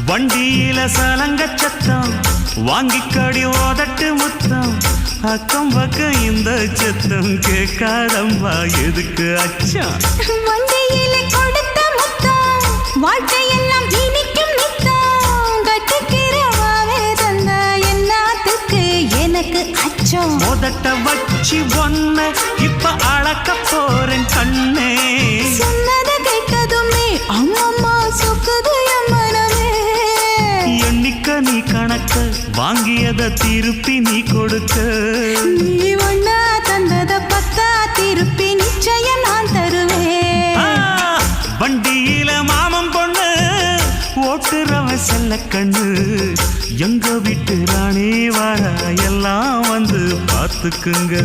வண்டியில சலங்க சத்தம் வாங்கிக்கடி ஓதட்டு முத்தம் அக்கம் பக்கம் இந்த சத்தம் கேட்காதம்மா எதுக்கு அச்சம் வண்டியில கொடுத்த முத்தம் வாழ்க்கையெல்லாம் இனிக்கும் நித்தம் கட்டுக்கிறவாவே தந்த என்னத்துக்கு எனக்கு அச்சம் ஓதட்ட வச்சு ஒன்ன இப்ப அளக்க போறேன் கண்ணே சொன்னத கேட்டதுமே அம்மம்மா சொக்குது என் மனமே எண்ணிக்க நீ கணக்க வாங்கியத திருப்பி நீ கொடுக்க நீ ஒன்னா தந்தத பத்தா திருப்பி நிச்சயம் நான் தருவேன் வண்டியில மாமன் பொண்ணு ஓட்டுறவன் செல்ல கண்ணு எங்க வீட்டு ராணி வாரா எல்லாம் வந்து பார்த்துக்குங்க